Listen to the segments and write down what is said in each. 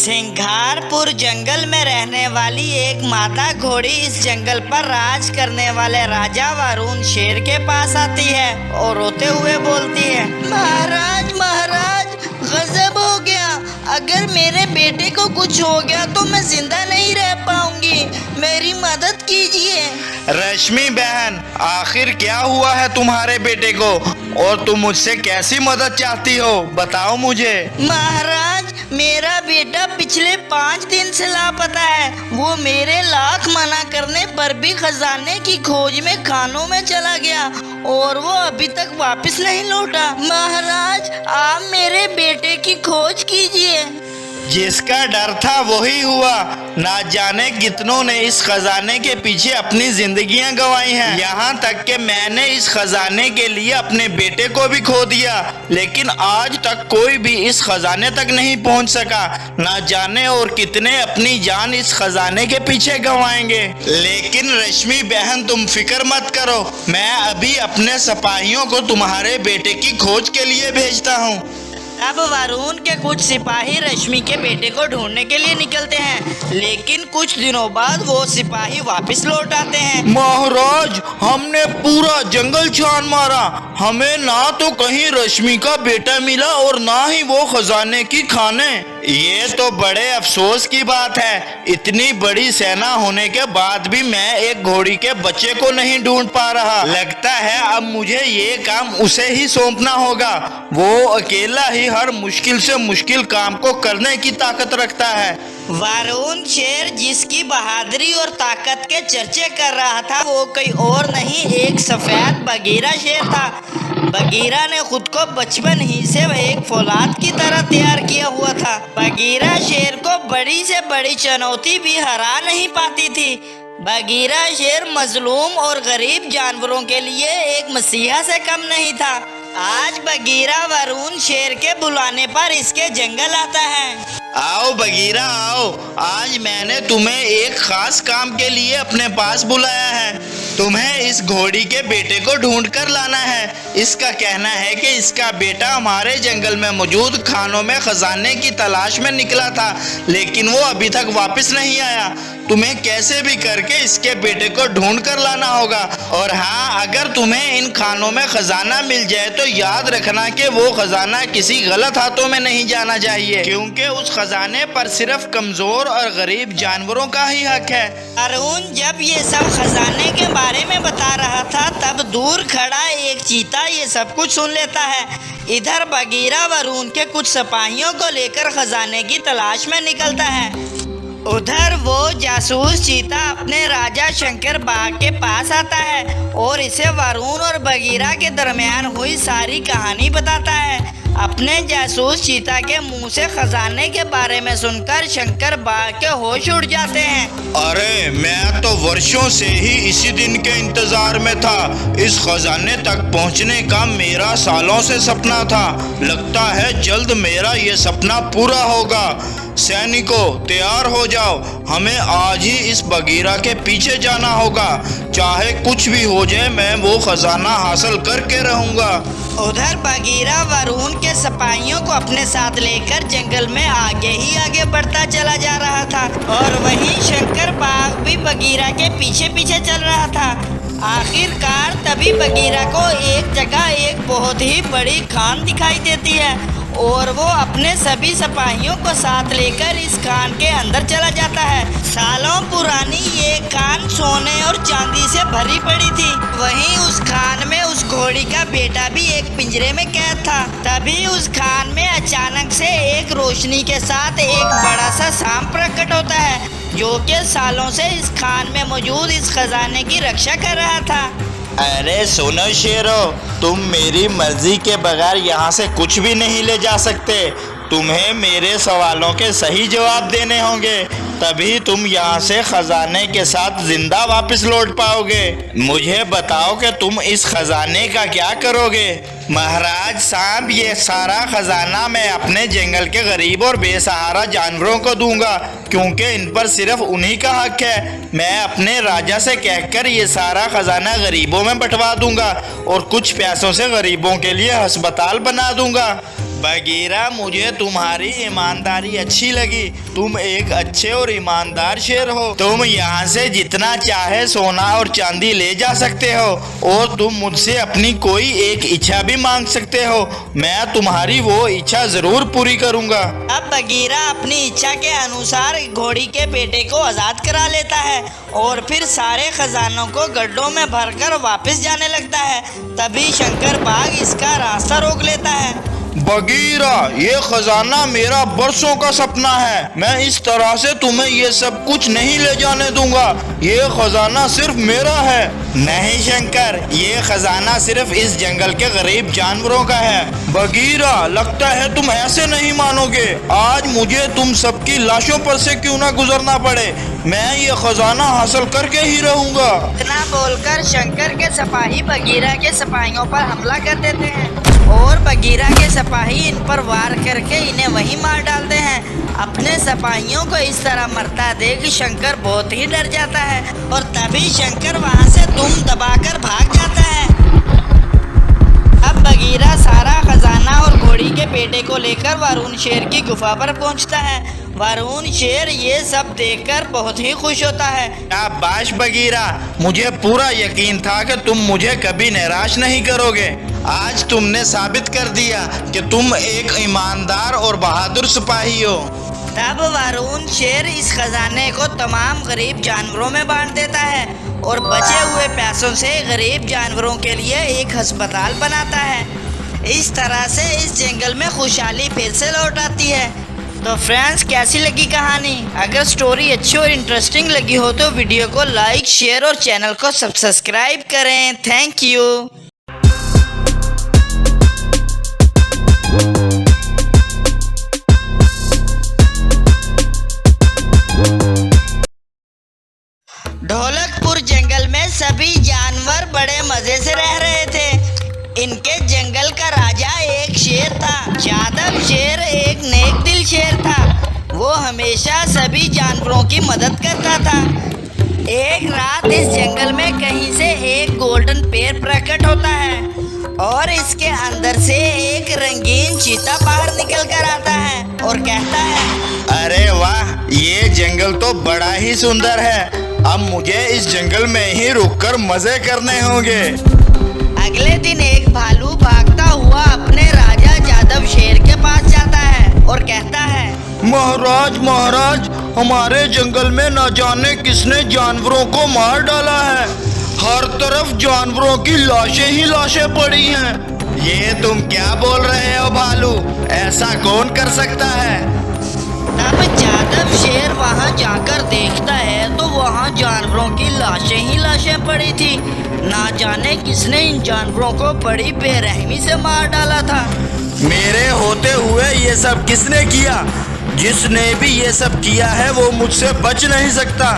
सिंघारपुर जंगल में रहने वाली एक माता घोड़ी इस जंगल पर राज करने वाले राजा वरुण शेर के पास आती है और रोते हुए बोलती है, महाराज महाराज, गजब हो गया। अगर मेरे बेटे को कुछ हो गया तो मैं जिंदा नहीं रह पाऊंगी, मेरी मदद कीजिए। रश्मि बहन, आखिर क्या हुआ है तुम्हारे बेटे को और तुम मुझसे कैसी मदद चाहती हो, बताओ मुझे। महाराज, मेरा बेटा पिछले 5 दिन से लापता है। वो मेरे लाख मना करने पर भी खजाने की खोज में खानों में चला गया और वो अभी तक वापस नहीं लौटा। महाराज, आप मेरे बेटे की खोज कीजिए। जिसका डर था वही हुआ। ना जाने कितनों ने इस खजाने के पीछे अपनी जिंदगियां गंवाई हैं। यहाँ तक कि मैंने इस खजाने के लिए अपने बेटे को भी खो दिया, लेकिन आज तक कोई भी इस खजाने तक नहीं पहुँच सका। ना जाने और कितने अपनी जान इस खजाने के पीछे गंवाएंगे। लेकिन रश्मि बहन, तुम फिक्र मत करो, मैं अभी अपने सिपाहियों को तुम्हारे बेटे की खोज के लिए भेजता हूँ। अब वरुण के कुछ सिपाही रश्मि के बेटे को ढूंढने के लिए निकलते हैं, लेकिन कुछ दिनों बाद वो सिपाही वापस लौट आते हैं। महाराज, हमने पूरा जंगल छान मारा, हमें ना तो कहीं रश्मि का बेटा मिला और ना ही वो खजाने की खाने। ये तो बड़े अफसोस की बात है। इतनी बड़ी सेना होने के बाद भी मैं एक घोड़ी के बच्चे को नहीं ढूंढ पा रहा। लगता है अब मुझे ये काम उसे ही सौंपना होगा। वो अकेला ही हर मुश्किल से मुश्किल काम को करने की ताकत रखता है। वरुण शेर, जिसकी बहादुरी और ताकत के चर्चे कर रहा था, वो कोई और नहीं, एक सफेद बगीरा शेर था। बगीरा ने खुद को बचपन ही से एक फौलाद की तरह तैयार किया हुआ था। बगीरा शेर को बड़ी से बड़ी चुनौती भी हरा नहीं पाती थी। बगीरा शेर मजलूम और गरीब जानवरों के लिए एक मसीहा से कम नहीं था। आज बगीरा वरुण शेर के बुलाने पर इसके जंगल आता है। आओ बगीरा आओ, आज मैंने तुम्हें एक खास काम के लिए अपने पास बुलाया है। तुम्हें इस घोड़ी के बेटे को ढूंढ कर लाना है। इसका कहना है कि इसका बेटा हमारे जंगल में मौजूद खानों में खजाने की तलाश में निकला था, लेकिन वो अभी तक वापस नहीं आया। तुम्हें कैसे भी करके इसके बेटे को ढूंढ कर लाना होगा। और हाँ, अगर तुम्हें इन खानों में खजाना मिल जाए तो याद रखना कि वो खजाना किसी गलत हाथों में नहीं जाना चाहिए, क्योंकि उस खजाने पर सिर्फ कमजोर और गरीब जानवरों का ही हक है। वरुण जब ये सब खजाने के बारे में बता रहा था, तब दूर खड़ा एक चीता ये सब कुछ सुन लेता है। इधर बगीरा वरुण के कुछ सिपाहियों को लेकर खजाने की तलाश में निकलता है। उधर वो जासूस चीता अपने राजा शंकर बाग के पास आता है और इसे वरुण और बगीरा के दरमियान हुई सारी कहानी बताता है। अपने जासूस चीता के मुंह से खजाने के बारे में सुनकर शंकर बाग के होश उड़ जाते हैं। अरे, मैं तो वर्षों से ही इसी दिन के इंतजार में था। इस खजाने तक पहुंचने का मेरा सालों से सपना था। लगता है जल्द मेरा ये सपना पूरा होगा। सैनिकों, तैयार हो जाओ, हमें आज ही इस बगीरा के पीछे जाना होगा। चाहे कुछ भी हो जाए, मैं वो खजाना हासिल करके रहूंगा। उधर बगीरा वरुण के सिपाहियों को अपने साथ लेकर जंगल में आगे ही आगे बढ़ता चला जा रहा था और वहीं शंकर बाग भी बगीरा के पीछे पीछे चल रहा था। आखिरकार तभी बगीरा को एक जगह एक बहुत ही बड़ी खान दिखाई देती है और वो अपने सभी सिपाहियों को साथ लेकर इस खान के अंदर चला जाता है। सालों पुरानी ये खान सोने और चांदी से भरी पड़ी थी। वहीं उस खान में उस घोड़ी का बेटा भी एक पिंजरे में कैद था। तभी उस खान में अचानक से एक रोशनी के साथ एक बड़ा सा सांप प्रकट होता है, जो कि सालों से इस खान में मौजूद इस खजाने की रक्षा कर रहा था। अरे सुनो शेरो, तुम मेरी मर्जी के बगैर यहाँ से कुछ भी नहीं ले जा सकते। तुम्हें मेरे सवालों के सही जवाब देने होंगे, तभी तुम यहाँ से खजाने के साथ जिंदा वापस लौट पाओगे। मुझे बताओ कि तुम इस खजाने का क्या करोगे। महाराज साहब, ये सारा खजाना मैं अपने जंगल के गरीब और बेसहारा जानवरों को दूंगा, क्योंकि इन पर सिर्फ उन्हीं का हक है। मैं अपने राजा से कहकर ये सारा खजाना गरीबों में बंटवा दूंगा और कुछ पैसों से गरीबों के लिए अस्पताल बना दूंगा। बगीरा, मुझे तुम्हारी ईमानदारी अच्छी लगी। तुम एक अच्छे और ईमानदार शेर हो। तुम यहाँ से जितना चाहे सोना और चांदी ले जा सकते हो और तुम मुझसे अपनी कोई एक इच्छा भी मांग सकते हो। मैं तुम्हारी वो इच्छा जरूर पूरी करूँगा। अब बगीरा अपनी इच्छा के अनुसार घोड़ी के बेटे को आजाद करा लेता है और फिर सारे खजानों को गड्ढों में भरकर वापस जाने लगता है। तभी शंकर बाघ इसका रास्ता रोक लेता है। बगीरा, ये खजाना मेरा बरसों का सपना है। मैं इस तरह से तुम्हें ये सब कुछ नहीं ले जाने दूंगा। ये खजाना सिर्फ मेरा है। नहीं शंकर, ये खजाना सिर्फ इस जंगल के गरीब जानवरों का है। बगीरा, लगता है तुम ऐसे नहीं मानोगे। आज मुझे तुम सबकी लाशों पर से क्यों ना गुजरना पड़े, मैं ये खजाना हासिल करके ही रहूंगा। इतना बोलकर शंकर के सिपाही बगीरा के सिपाहियों पर हमला कर देते हैं और बगीरा के सिपाही इन पर वार करके इन्हें वहीं मार डालते हैं। अपने सिपाहियों को इस तरह मरता देख शंकर बहुत ही डर जाता है और तभी शंकर वहां से दुम दबाकर भाग जाता है। अब बगीरा सारा खजाना और घोड़ी के बेटे को लेकर वरुण शेर की गुफा पर पहुंचता है। वरुण शेर ये सब देखकर बहुत ही खुश होता है। शाबाश बगीरा, मुझे पूरा यकीन था कि तुम मुझे कभी निराश नहीं करोगे। आज तुमने साबित कर दिया कि तुम एक ईमानदार और बहादुर सिपाही हो। तब वरुण शेर इस खजाने को तमाम गरीब जानवरों में बांट देता है और बचे हुए पैसों से गरीब जानवरों के लिए एक अस्पताल बनाता है। इस तरह से इस जंगल में खुशहाली फिर से लौट आती है। तो फ्रेंड्स, कैसी लगी कहानी? अगर स्टोरी अच्छी और इंटरेस्टिंग लगी हो तो वीडियो को लाइक, शेयर और चैनल को सब्सक्राइब करें। Thank you. ढोलकपुर जंगल में सभी जानवर बड़े मजे से रह रहे थे। इनके जंगल का राजा एक शेर था। जादव शेर एक नेक दिल शेर था। वो हमेशा सभी जानवरों की मदद करता था। एक रात इस जंगल में कहीं से एक गोल्डन पेड़ प्रकट होता है और इसके अंदर से एक रंगीन चीता बाहर निकल कर आता है और कहता है, अरे वाह, ये जंगल तो बड़ा ही सुंदर है। अब मुझे इस जंगल में ही रुककर मजे करने होंगे। अगले दिन एक भालू भागता हुआ अपने राजा जादव शेर के पास जाता है और कहता है, महाराज महाराज, हमारे जंगल में न जाने किसने जानवरों को मार डाला है। हर तरफ जानवरों की लाशें ही लाशें पड़ी हैं। ये तुम क्या बोल रहे हो भालू? ऐसा कौन कर सकता है? तब जादव शेर वहां जाकर देखता है तो वहां जानवरों की लाशें ही लाशें पड़ी थी। ना जाने किसने इन जानवरों को बड़ी बेरहमी से मार डाला था। मेरे होते हुए ये सब किसने किया? जिसने भी ये सब किया है वो मुझसे बच नहीं सकता।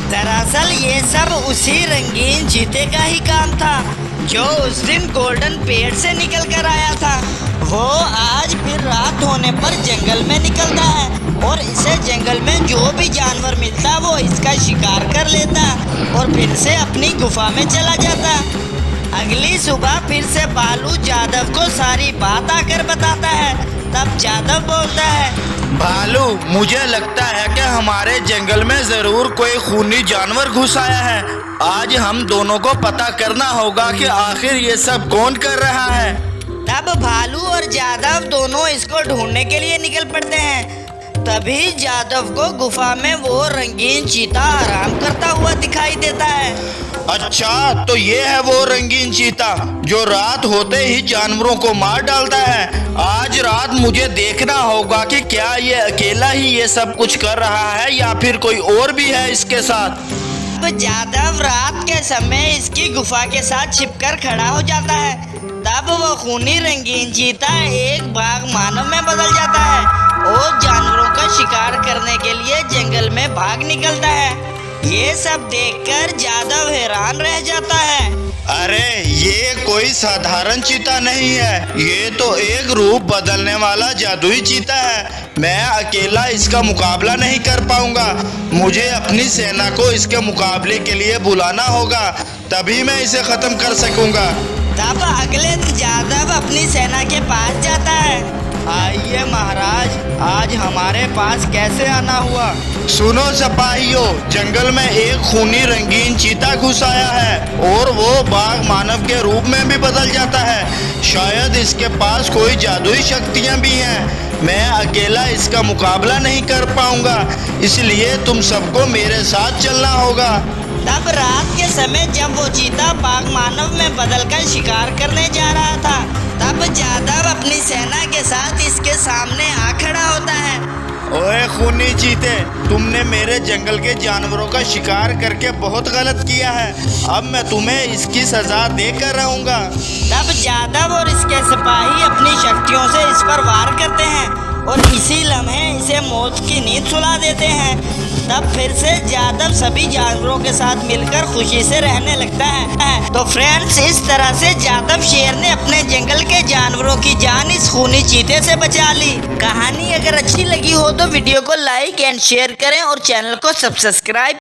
दरअसल ये सब उसी रंगीन चीते का ही काम था जो उस दिन गोल्डन पेड़ से निकल कर आया था। वो आज फिर रात होने पर जंगल में निकलता है और इसे जंगल में जो भी जानवर मिलता वो इसका शिकार कर लेता और फिर से अपनी गुफा में चला जाता। अगली सुबह फिर से भालू जादव को सारी बात आकर बताता है। तब जादव बोलता है, भालू, मुझे लगता है कि हमारे जंगल में जरूर कोई खूनी जानवर घुस आया है। आज हम दोनों को पता करना होगा कि आखिर ये सब कौन कर रहा है। तब भालू और जादव दोनों इसको ढूंढने के लिए निकल पड़ते हैं। तभी जादव को गुफा में वो रंगीन चीता आराम करता हुआ दिखाई देता है। अच्छा, तो ये है वो रंगीन चीता जो रात होते ही जानवरों को मार डालता है। आज रात मुझे देखना होगा कि क्या ये अकेला ही ये सब कुछ कर रहा है या फिर कोई और भी है इसके साथ। अब जादव रात के समय इसकी गुफा के साथ छिपकर खड़ा हो जाता है। तब वो खूनी रंगीन चीता एक बाघ मानव में बदल जाता है और जानवरों का शिकार करने के लिए जंगल में भाग निकलता है। ये सब देखकर जादव हैरान रह जाता है। अरे, ये कोई साधारण चीता नहीं है, ये तो एक रूप बदलने वाला जादुई चीता है। मैं अकेला इसका मुकाबला नहीं कर पाऊंगा। मुझे अपनी सेना को इसके मुकाबले के लिए बुलाना होगा, तभी मैं इसे खत्म कर सकूंगा। तब अगले दिन जादव अपनी सेना के पास जाता है आइए महाराज, आज हमारे पास कैसे आना हुआ? सुनो सिपाहियों, जंगल में एक खूनी रंगीन चीता घुस आया है और वो बाघ मानव के रूप में भी बदल जाता है। शायद इसके पास कोई जादुई शक्तियां भी हैं। मैं अकेला इसका मुकाबला नहीं कर पाऊंगा, इसलिए तुम सबको मेरे साथ चलना होगा। तब रात के समय जब वो चीता बाघ मानव में बदलकर शिकार करने जा रहा था, तब जादव अपनी सेना के साथ इसके सामने आ खड़ा होता है। ओए खूनी चीते, तुमने मेरे जंगल के जानवरों का शिकार करके बहुत गलत किया है। अब मैं तुम्हें इसकी सजा देकर रहूंगा। तब जादव और इसके सिपाही अपनी शक्तियों से इस पर वार करते हैं और इसी लम्हे इसे मौत की नींद सुला देते हैं। तब फिर से जादव सभी जानवरों के साथ मिलकर खुशी से रहने लगता है। तो फ्रेंड्स, इस तरह से जादव शेर ने अपने जंगल के जानवरों की जान इस खूनी चीते से बचा ली। कहानी अगर अच्छी लगी हो तो वीडियो को लाइक एंड शेयर करें और चैनल को सब्सक्राइब